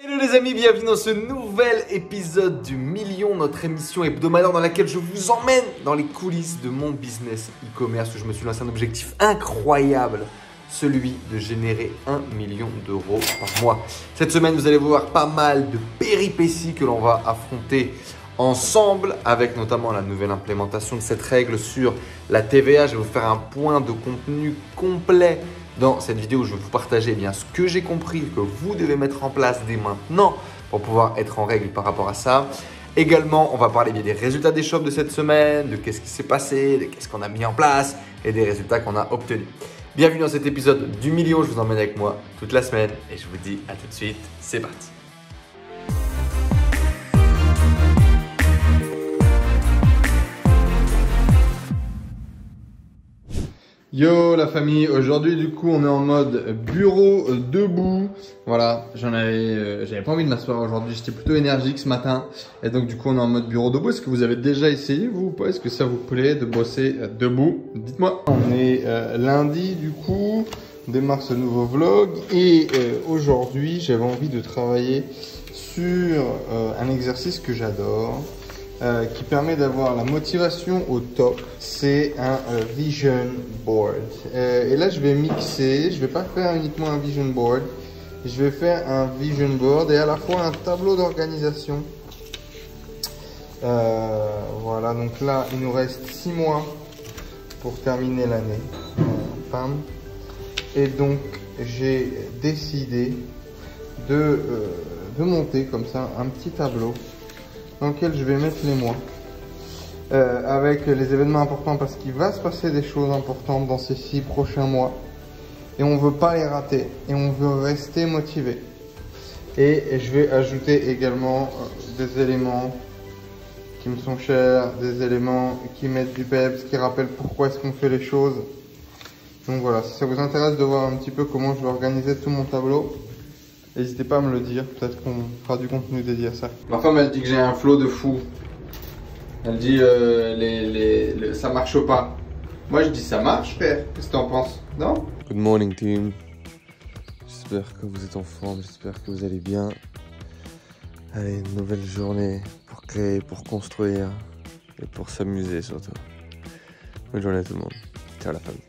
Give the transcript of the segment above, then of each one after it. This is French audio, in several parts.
Hello les amis, bienvenue dans ce nouvel épisode du Million, notre émission hebdomadaire dans laquelle je vous emmène dans les coulisses de mon business e-commerce où je me suis lancé un objectif incroyable, celui de générer 1 million d'euros par mois. Cette semaine, vous allez voir pas mal de péripéties que l'on va affronter ensemble avec notamment la nouvelle implémentation de cette règle sur la TVA. Je vais vous faire un point de contenu complet dans cette vidéo où je vais vous partager ce que j'ai compris que vous devez mettre en place dès maintenant pour pouvoir être en règle par rapport à ça. Également, on va parler des résultats des shops de cette semaine, de qu'est-ce qui s'est passé, de qu'est-ce qu'on a mis en place et des résultats qu'on a obtenus. Bienvenue dans cet épisode du Million, je vous emmène avec moi toute la semaine et je vous dis à tout de suite, c'est parti. Yo la famille, aujourd'hui du coup on est en mode bureau debout. Voilà, j'avais pas envie de m'asseoir aujourd'hui, j'étais plutôt énergique ce matin. Et donc du coup on est en mode bureau debout. Est-ce que vous avez déjà essayé vous ou pas? Est-ce que ça vous plaît de bosser debout? Dites-moi. On est lundi du coup, on démarre ce nouveau vlog. Et aujourd'hui j'avais envie de travailler sur un exercice que j'adore. Qui permet d'avoir la motivation au top, c'est un vision board. Et là, je vais mixer, je vais pas faire uniquement un vision board, je vais faire un vision board et à la fois un tableau d'organisation. Voilà, donc là, il nous reste 6 mois pour terminer l'année. Et donc, j'ai décidé de monter comme ça un petit tableau dans lequel je vais mettre les mois avec les événements importants parce qu'il va se passer des choses importantes dans ces 6 prochains mois et on veut pas les rater et on veut rester motivé. Et je vais ajouter également des éléments qui me sont chers, des éléments qui mettent du peps, qui rappellent pourquoi est-ce qu'on fait les choses. Donc voilà, si ça vous intéresse de voir un petit peu comment je vais organiser tout mon tableau, n'hésitez pas à me le dire, peut-être qu'on fera du contenu dédié à ça. Ma femme elle dit que j'ai un flow de fou. Elle dit ça marche pas. Moi je dis ça marche frère, qu'est-ce que t'en penses? Non? Good morning team. J'espère que vous êtes en forme, j'espère que vous allez bien. Allez, une nouvelle journée pour créer, pour construire et pour s'amuser surtout. Bonne journée à tout le monde. Ciao la famille.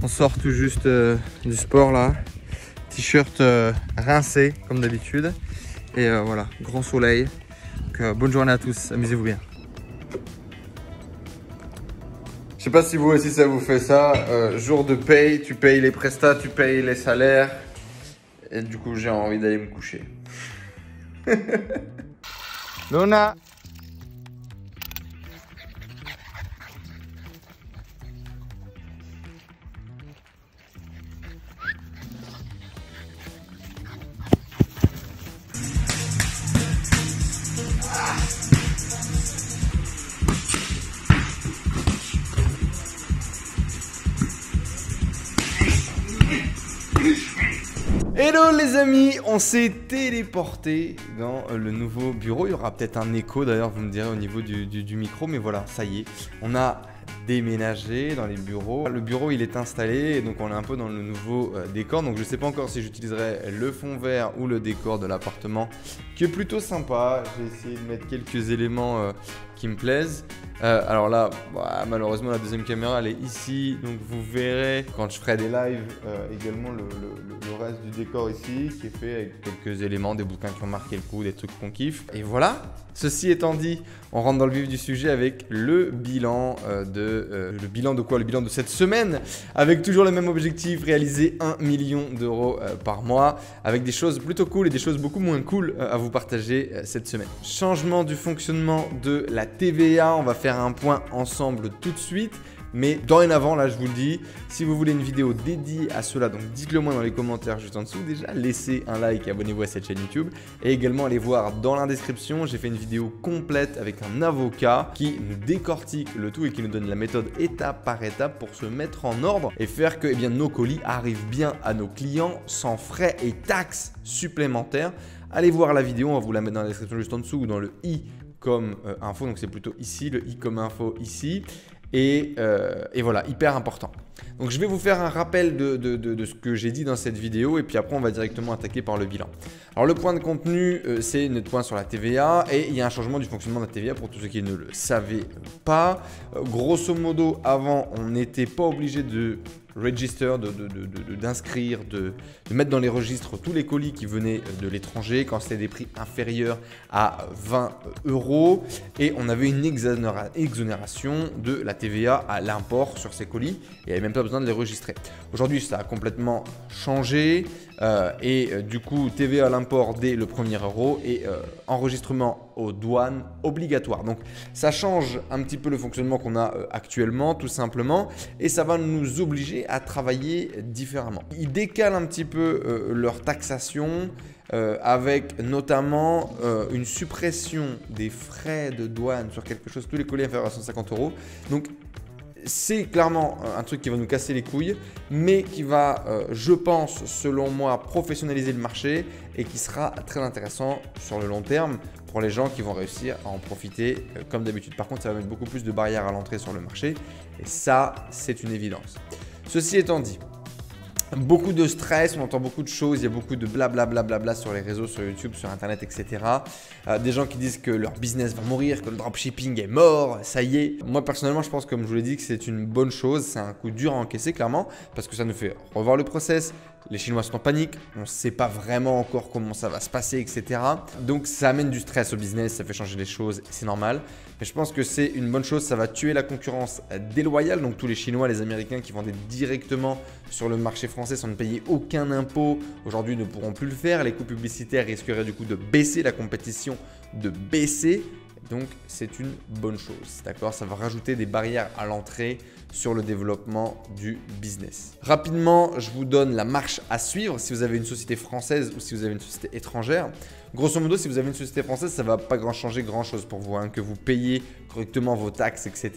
On sort tout juste du sport là. T-shirt rincé comme d'habitude et voilà, grand soleil. Donc, bonne journée à tous, amusez-vous bien. Je sais pas si vous aussi ça vous fait ça, jour de paye, tu payes les prestats, tu payes les salaires et du coup j'ai envie d'aller me coucher. Luna. Hello les amis, on s'est téléporté dans le nouveau bureau. Il y aura peut-être un écho d'ailleurs, vous me direz au niveau du micro, mais voilà, ça y est, on a déménagé dans les bureaux. Le bureau il est installé et donc on est un peu dans le nouveau décor. Donc je sais pas encore si j'utiliserai le fond vert ou le décor de l'appartement qui est plutôt sympa. J'ai essayé de mettre quelques éléments qui me plaisent. Alors là, malheureusement la deuxième caméra elle est ici, donc vous verrez quand je ferai des lives également le reste du décor ici qui est fait avec quelques éléments, des bouquins qui ont marqué le coup, des trucs qu'on kiffe. Et voilà, ceci étant dit, on rentre dans le vif du sujet avec le bilan le bilan de quoi? Le bilan de cette semaine avec toujours le même objectif, réaliser 1 million d'euros par mois avec des choses plutôt cool et des choses beaucoup moins cool à vous partager cette semaine. Changement du fonctionnement de la TVA, on va faire un point ensemble tout de suite. Mais dorénavant, là je vous le dis, si vous voulez une vidéo dédiée à cela, donc dites-le moi dans les commentaires juste en dessous. Déjà, laissez un like et abonnez-vous à cette chaîne YouTube. Et également, allez voir dans la description, j'ai fait une vidéo complète avec un avocat qui nous décortique le tout et qui nous donne la méthode étape par étape pour se mettre en ordre et faire que nos colis arrivent bien à nos clients sans frais et taxes supplémentaires. Allez voir la vidéo, on va vous la mettre dans la description juste en dessous ou dans le i comme info, donc c'est plutôt ici, le i comme info ici. Et voilà, hyper important. Donc je vais vous faire un rappel de ce que j'ai dit dans cette vidéo et puis après on va directement attaquer par le bilan. Alors le point de contenu, c'est notre point sur la TVA et il y a un changement du fonctionnement de la TVA pour tous ceux qui ne le savaient pas. Grosso modo, avant, on n'était pas obligé de register, d'inscrire, de mettre dans les registres tous les colis qui venaient de l'étranger quand c'était des prix inférieurs à 20 €. Et on avait une exonération de la TVA à l'import sur ces colis. Il n'y avait même pas besoin de les enregistrer. Aujourd'hui, ça a complètement changé. Du coup, TVA à l'import dès le premier euro et enregistrement aux douanes obligatoire. Donc, ça change un petit peu le fonctionnement qu'on a actuellement, tout simplement. Et ça va nous obliger à travailler différemment. Ils décalent un petit peu leur taxation avec notamment une suppression des frais de douane sur quelque chose, tous les colis inférieurs à 150 €. Donc, c'est clairement un truc qui va nous casser les couilles, mais qui va, je pense, selon moi, professionnaliser le marché et qui sera très intéressant sur le long terme pour les gens qui vont réussir à en profiter comme d'habitude. Par contre, ça va mettre beaucoup plus de barrières à l'entrée sur le marché et ça, c'est une évidence. Ceci étant dit, beaucoup de stress, on entend beaucoup de choses, il y a beaucoup de blablabla sur les réseaux, sur YouTube, sur Internet, etc. Des gens qui disent que leur business va mourir, que le dropshipping est mort, ça y est. Moi personnellement, je pense, comme je vous l'ai dit, que c'est une bonne chose. C'est un coup dur à encaisser clairement parce que ça nous fait revoir le process. Les Chinois sont en panique, on ne sait pas vraiment encore comment ça va se passer, etc. Donc ça amène du stress au business, ça fait changer les choses, c'est normal. Mais je pense que c'est une bonne chose, ça va tuer la concurrence déloyale. Donc tous les Chinois, les Américains qui vendaient directement sur le marché français sans ne payer aucun impôt, aujourd'hui ne pourront plus le faire. Les coûts publicitaires risqueraient du coup de baisser, la compétition de baisser. Donc c'est une bonne chose, d'accord? Ça va rajouter des barrières à l'entrée sur le développement du business. Rapidement, je vous donne la marche à suivre si vous avez une société française ou si vous avez une société étrangère. Grosso modo, si vous avez une société française, ça ne va pas changer grand-chose pour vous, que vous payez correctement vos taxes, etc.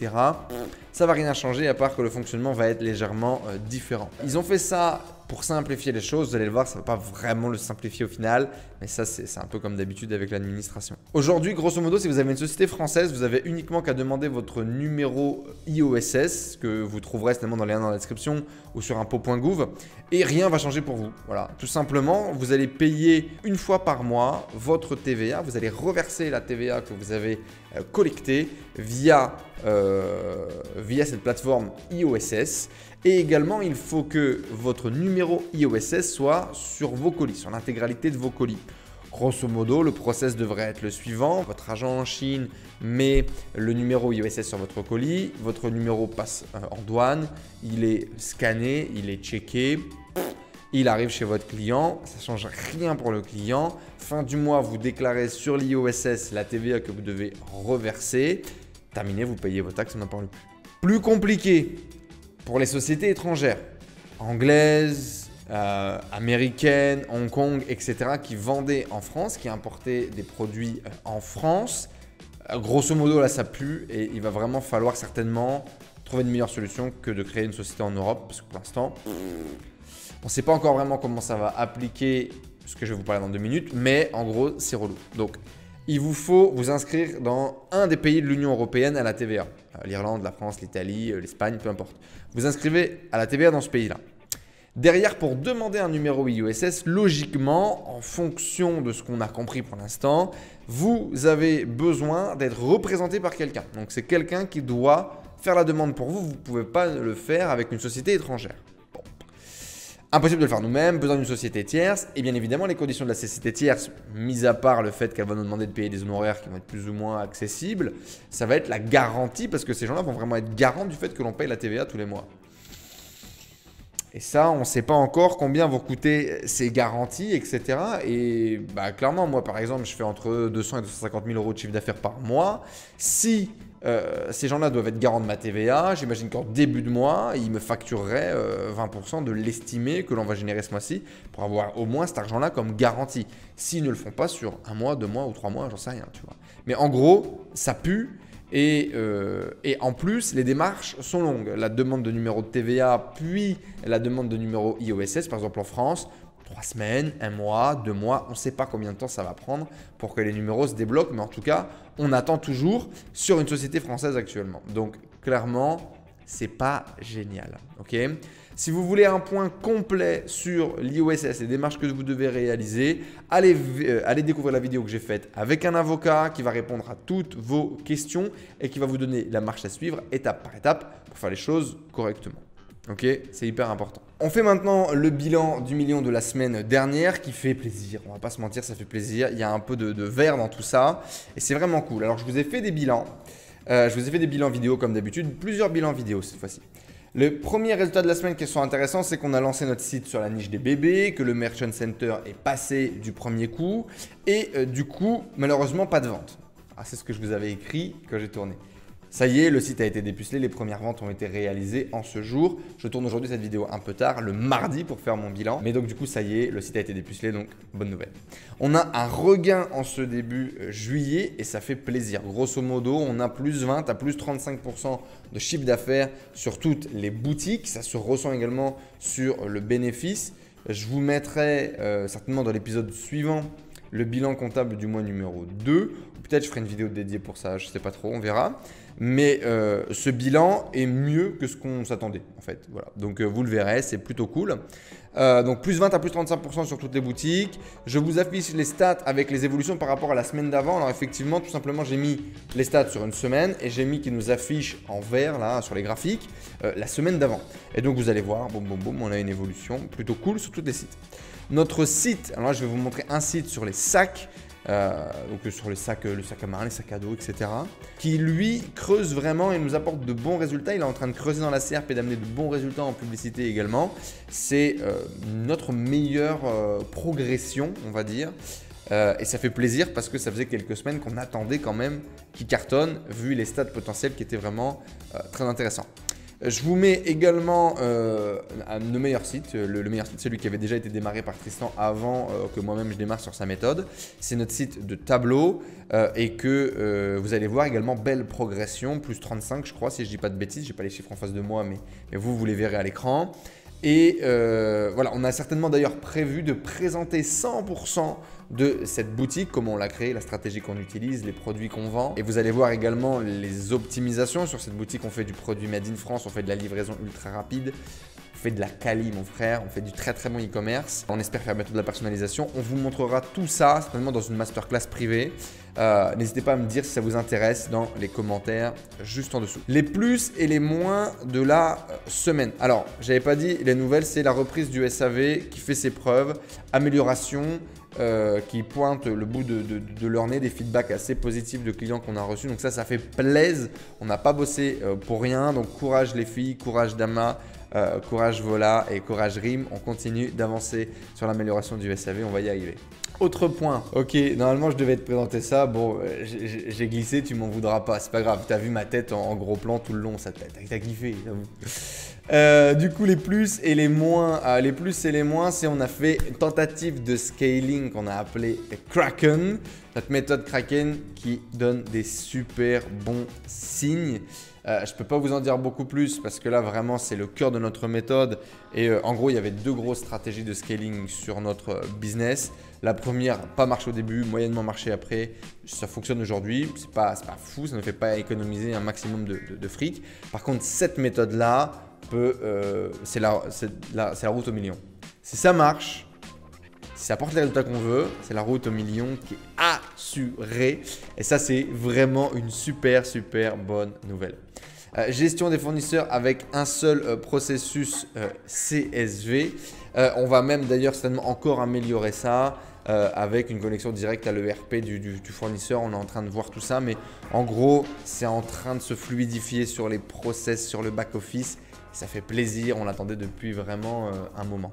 Ça ne va rien changer à part que le fonctionnement va être légèrement différent. Ils ont fait ça pour simplifier les choses. Vous allez le voir, ça ne va pas vraiment le simplifier au final. Mais ça, c'est un peu comme d'habitude avec l'administration. Aujourd'hui, grosso modo, si vous avez une société française, vous avez uniquement qu'à demander votre numéro IOSS que vous trouverez certainement dans les liens dans la description ou sur impôt.gouv et rien va changer pour vous. Voilà, tout simplement, vous allez payer une fois par mois votre TVA. Vous allez reverser la TVA que vous avez collectée via cette plateforme IOSS. Et également, il faut que votre numéro IOSS soit sur vos colis, sur l'intégralité de vos colis. Grosso modo, le process devrait être le suivant. Votre agent en Chine met le numéro IOSS sur votre colis. Votre numéro passe en douane. Il est scanné, il est checké. Il arrive chez votre client. Ça ne change rien pour le client. Fin du mois, vous déclarez sur l'IOSS la TVA que vous devez reverser. Terminé, vous payez vos taxes, on n'en parle plus. Plus compliqué pour les sociétés étrangères, anglaises, américaines, Hong Kong, etc., qui vendaient en France, qui importaient des produits en France. Grosso modo, là, ça pue et il va vraiment falloir certainement trouver une meilleure solution que de créer une société en Europe, parce que pour l'instant, on ne sait pas encore vraiment comment ça va appliquer ce que je vais vous parler dans 2 minutes, mais en gros, c'est relou. Donc, il vous faut vous inscrire dans un des pays de l'Union européenne à la TVA. L'Irlande, la France, l'Italie, l'Espagne, peu importe. Vous inscrivez à la TVA dans ce pays-là. Derrière, pour demander un numéro IOSS, logiquement, en fonction de ce qu'on a compris pour l'instant, vous avez besoin d'être représenté par quelqu'un. Donc, c'est quelqu'un qui doit faire la demande pour vous. Vous ne pouvez pas le faire avec une société étrangère. Impossible de le faire nous-mêmes, besoin d'une société tierce. Et bien évidemment, les conditions de la société tierce, mis à part le fait qu'elle va nous demander de payer des honoraires qui vont être plus ou moins accessibles, ça va être la garantie parce que ces gens-là vont vraiment être garants du fait que l'on paye la TVA tous les mois. Et ça, on ne sait pas encore combien vont coûter ces garanties, etc. Et clairement, moi par exemple, je fais entre 200 et 250 000 € de chiffre d'affaires par mois. Si ces gens-là doivent être garants de ma TVA, j'imagine qu'en début de mois, ils me factureraient 20% de l'estimé que l'on va générer ce mois-ci pour avoir au moins cet argent-là comme garantie. S'ils ne le font pas sur 1 mois, 2 mois ou 3 mois, j'en sais rien, tu vois. Mais en gros, ça pue. Et en plus, les démarches sont longues. La demande de numéro de TVA, puis la demande de numéro IOSS, par exemple en France, 3 semaines, 1 mois, 2 mois, on ne sait pas combien de temps ça va prendre pour que les numéros se débloquent. Mais en tout cas, on attend toujours sur une société française actuellement. Donc clairement, c'est pas génial. Ok. Si vous voulez un point complet sur l'IOSS, les démarches que vous devez réaliser, allez découvrir la vidéo que j'ai faite avec un avocat qui va répondre à toutes vos questions et qui va vous donner la marche à suivre étape par étape pour faire les choses correctement. Ok, c'est hyper important. On fait maintenant le bilan du million de la semaine dernière qui fait plaisir. On va pas se mentir, ça fait plaisir. Il y a un peu de vert dans tout ça et c'est vraiment cool. Alors, je vous ai fait des bilans. Je vous ai fait des bilans vidéo comme d'habitude, plusieurs bilans vidéo cette fois-ci. Le premier résultat de la semaine qui sont intéressants, c'est qu'on a lancé notre site sur la niche des bébés, que le Merchant Center est passé du premier coup et du coup, malheureusement, pas de vente. Ah, c'est ce que je vous avais écrit quand j'ai tourné. Ça y est, le site a été dépucelé, les premières ventes ont été réalisées en ce jour. Je tourne aujourd'hui cette vidéo un peu tard, le mardi pour faire mon bilan. Mais donc du coup, ça y est, le site a été dépucelé, donc bonne nouvelle. On a un regain en ce début juillet et ça fait plaisir. Grosso modo, on a plus 20 à plus 35% de chiffre d'affaires sur toutes les boutiques. Ça se ressent également sur le bénéfice. Je vous mettrai certainement dans l'épisode suivant le bilan comptable du mois numéro 2. Peut-être je ferai une vidéo dédiée pour ça, je ne sais pas trop, on verra. Mais ce bilan est mieux que ce qu'on s'attendait en fait. Voilà. Donc vous le verrez, c'est plutôt cool. Donc plus 20 à plus 35% sur toutes les boutiques. Je vous affiche les stats avec les évolutions par rapport à la semaine d'avant. Alors effectivement, tout simplement, j'ai mis les stats sur une semaine et j'ai mis qui nous affiche en vert là sur les graphiques la semaine d'avant. Et donc vous allez voir, boum boum boum, on a une évolution plutôt cool sur tous les sites. Notre site, alors là je vais vous montrer un site sur les sacs. Donc sur les sacs, le sac à marin, les sacs à dos, etc. Qui lui creuse vraiment et nous apporte de bons résultats. Il est en train de creuser dans la CRP et d'amener de bons résultats en publicité également. C'est notre meilleure progression, on va dire. Et ça fait plaisir parce que ça faisait quelques semaines qu'on attendait quand même qu'il cartonne vu les stats potentiels qui étaient vraiment très intéressants. Je vous mets également le meilleur site, le meilleur site, celui qui avait déjà été démarré par Tristan avant que moi-même je démarre sur sa méthode. C'est notre site de tableau et que vous allez voir également belle progression, plus 35 je crois si je ne dis pas de bêtises, je n'ai pas les chiffres en face de moi mais vous les verrez à l'écran. Et voilà, on a certainement d'ailleurs prévu de présenter 100% de cette boutique, comment on l'a créée, la stratégie qu'on utilise, les produits qu'on vend. Et vous allez voir également les optimisations. Sur cette boutique, on fait du produit made in France, on fait de la livraison ultra rapide. On fait de la quali, mon frère, on fait du très très bon e-commerce. On espère faire bientôt de la personnalisation. On vous montrera tout ça certainement dans une masterclass privée. N'hésitez pas à me dire si ça vous intéresse dans les commentaires juste en dessous. Les plus et les moins de la semaine. Alors, j'avais pas dit, les nouvelles, c'est la reprise du SAV qui fait ses preuves, amélioration, qui pointe le bout de leur nez, des feedbacks assez positifs de clients qu'on a reçus. Donc ça fait plaisir. On n'a pas bossé pour rien. Donc courage les filles, courage Dama. Courage Vola et courage Rim, on continue d'avancer sur l'amélioration du SAV, on va y arriver. Autre point, ok, normalement je devais te présenter ça, bon j'ai glissé, tu m'en voudras pas, c'est pas grave, t'as vu ma tête en gros plan tout le long, ça t'as kiffé, j'avoue. Du coup les plus et les moins, c'est on a fait une tentative de scaling qu'on a appelé Kraken, notre méthode Kraken qui donne des super bons signes. Je ne peux pas vous en dire beaucoup plus parce que là vraiment c'est le cœur de notre méthode et en gros il y avait deux grosses stratégies de scaling sur notre business. La première, pas marché au début, moyennement marché après, ça fonctionne aujourd'hui, c'est pas fou, ça ne fait pas économiser un maximum de fric. Par contre cette méthode là, c'est la route au million. Si ça marche, si ça apporte les résultats qu'on veut, c'est la route au million qui est assurée. Et ça, c'est vraiment une super bonne nouvelle. Gestion des fournisseurs avec un seul processus CSV. On va même d'ailleurs certainement encore améliorer ça avec une connexion directe à l'ERP du fournisseur. On est en train de voir tout ça. Mais en gros, c'est en train de se fluidifier sur les process, sur le back-office. Ça fait plaisir, on l'attendait depuis vraiment un moment.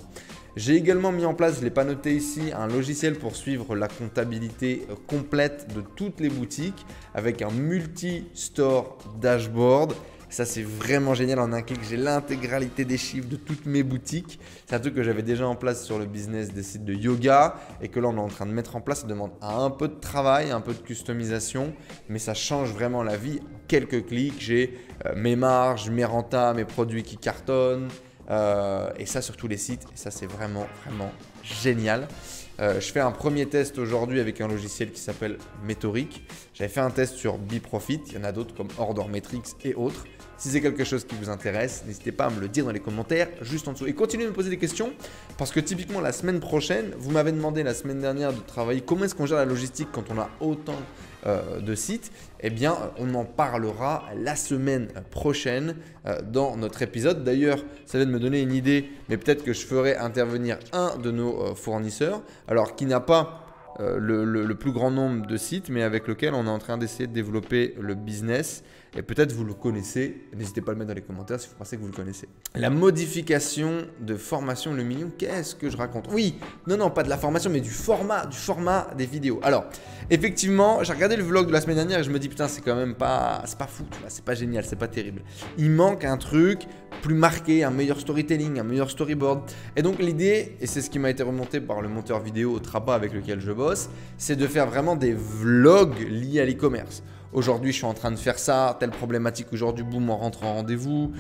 J'ai également mis en place, je ne l'ai pas noté ici, un logiciel pour suivre la comptabilité complète de toutes les boutiques avec un multi-store dashboard. Ça, c'est vraiment génial. En un clic, j'ai l'intégralité des chiffres de toutes mes boutiques. C'est un truc que j'avais déjà en place sur le business des sites de yoga et que là, on est en train de mettre en place. Ça demande un peu de travail, un peu de customisation, mais ça change vraiment la vie. Quelques clics, j'ai mes marges, mes rentas, mes produits qui cartonnent et ça sur tous les sites. Et ça, c'est vraiment génial. Je fais un premier test aujourd'hui avec un logiciel qui s'appelle Metoric. J'avais fait un test sur Biprofit, il y en a d'autres comme Order Metrics et autres. Si c'est quelque chose qui vous intéresse, n'hésitez pas à me le dire dans les commentaires juste en dessous. Et continuez de me poser des questions parce que typiquement la semaine prochaine, vous m'avez demandé la semaine dernière de travailler comment est-ce qu'on gère la logistique quand on a autant de sites. Eh bien, on en parlera la semaine prochaine dans notre épisode. D'ailleurs, ça vient de me donner une idée, mais peut-être que je ferai intervenir un de nos fournisseurs, alors qui n'a pas le plus grand nombre de sites, mais avec lequel on est en train d'essayer de développer le business. Et peut-être vous le connaissez, n'hésitez pas à le mettre dans les commentaires si vous pensez que vous le connaissez. La modification de formation le million, qu'est-ce que je raconte? Oui, non, pas de la formation, mais du format des vidéos. Alors, effectivement, j'ai regardé le vlog de la semaine dernière et je me dis putain, c'est quand même pas, c'est pas fou, c'est pas génial, c'est pas terrible. Il manque un truc plus marqué, un meilleur storytelling, un meilleur storyboard. Et donc l'idée, et c'est ce qui m'a été remonté par le monteur vidéo Trapa avec lequel je bosse, c'est de faire vraiment des vlogs liés à l'e-commerce. Aujourd'hui, je suis en train de faire ça, telle problématique aujourd'hui, boum, on rentre en rendez-vous.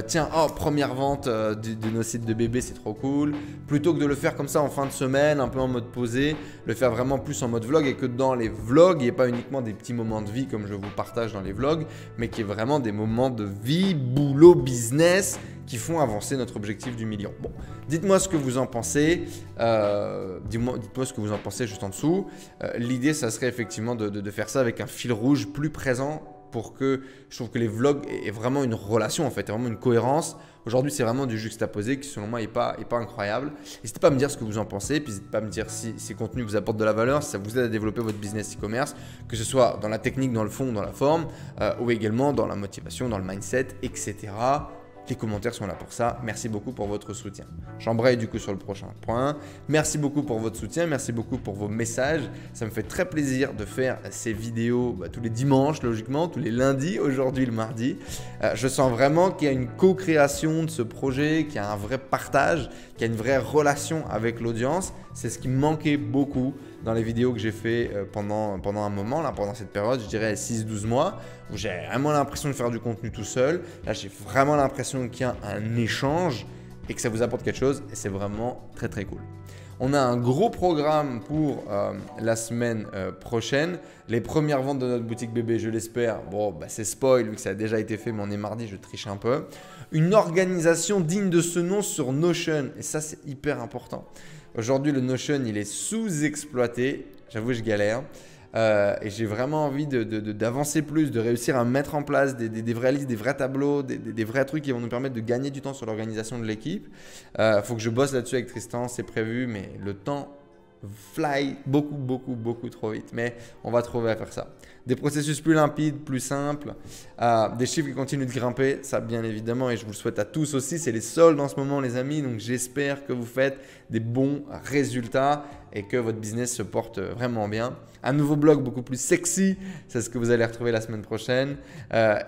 Tiens, première vente de nos sites de bébés, c'est trop cool. Plutôt que de le faire comme ça en fin de semaine, un peu en mode posé, le faire vraiment plus en mode vlog et que dans les vlogs, il n'y ait pas uniquement des petits moments de vie comme je vous partage dans les vlogs, mais qu'il y ait vraiment des moments de vie, boulot, business qui font avancer notre objectif du million. Bon, dites-moi ce que vous en pensez. Dites-moi ce que vous en pensez juste en dessous. L'idée, ça serait effectivement de faire ça avec un fil rouge plus présent pour que je trouve que les vlogs aient vraiment une relation en fait, vraiment une cohérence. Aujourd'hui, c'est vraiment du juxtaposé qui selon moi n'est pas incroyable. N'hésitez pas à me dire ce que vous en pensez, puis n'hésitez pas à me dire si ces contenus vous apportent de la valeur, si ça vous aide à développer votre business e-commerce, que ce soit dans la technique, dans le fond, dans la forme, ou également dans la motivation, dans le mindset, etc. Les commentaires sont là pour ça. Merci beaucoup pour votre soutien. J'embraye du coup sur le prochain point. Merci beaucoup pour votre soutien. Merci beaucoup pour vos messages. Ça me fait très plaisir de faire ces vidéos tous les dimanches, logiquement, tous les lundis, aujourd'hui le mardi. Je sens vraiment qu'il y a une co-création de ce projet, qu'il y a un vrai partage, qu'il y a une vraie relation avec l'audience. C'est ce qui me manquait beaucoup dans les vidéos que j'ai fait pendant un moment, là, pendant cette période, je dirais 6-12 mois, où j'ai vraiment l'impression de faire du contenu tout seul. Là, j'ai vraiment l'impression qu'il y a un échange et que ça vous apporte quelque chose et c'est vraiment très très cool. On a un gros programme pour la semaine prochaine. Les premières ventes de notre boutique bébé, je l'espère. Bon, c'est spoil vu que ça a déjà été fait, mais on est mardi, je triche un peu. Une organisation digne de ce nom sur Notion et ça, c'est hyper important. Aujourd'hui, le Notion, il est sous-exploité. J'avoue, je galère. Et j'ai vraiment envie d'avancer plus, de réussir à mettre en place des vraies listes, des vrais tableaux, des vrais trucs qui vont nous permettre de gagner du temps sur l'organisation de l'équipe. Faut que je bosse là-dessus avec Tristan, c'est prévu, mais le temps fly beaucoup trop vite. Mais on va trouver à faire ça. Des processus plus limpides, plus simples, des chiffres qui continuent de grimper, ça bien évidemment, et je vous le souhaite à tous aussi. C'est les soldes en ce moment les amis, donc j'espère que vous faites des bons résultats et que votre business se porte vraiment bien. Un nouveau blog beaucoup plus sexy, c'est ce que vous allez retrouver la semaine prochaine. Voilà,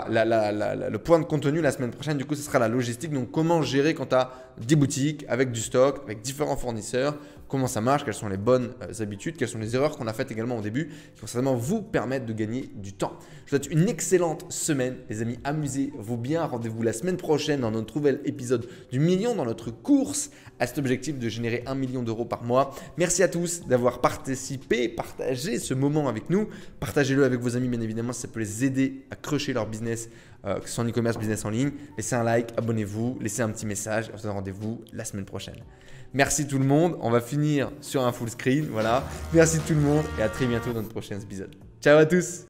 le point de contenu la semaine prochaine, du coup, ce sera la logistique. Donc, comment gérer quand tu as 10 boutiques avec du stock, avec différents fournisseurs, comment ça marche, quelles sont les bonnes habitudes, quelles sont les erreurs qu'on a faites également au début, qui vont certainement vous permettre de gagner du temps. Je vous souhaite une excellente semaine, les amis. Amusez-vous bien. Rendez-vous la semaine prochaine dans notre nouvel épisode du million, dans notre course à cet objectif de générer 1 million d'euros par mois. Merci à tous d'avoir participé, partagé ce moment avec nous. Partagez-le avec vos amis, bien évidemment, si ça peut les aider à crusher leur business, que ce soit en e-commerce, business en ligne. Laissez un like, abonnez-vous, laissez un petit message. On se donne rendez-vous la semaine prochaine. Merci tout le monde. On va finir sur un full screen. Voilà. Merci tout le monde et à très bientôt dans notre prochain épisode. Ciao à tous.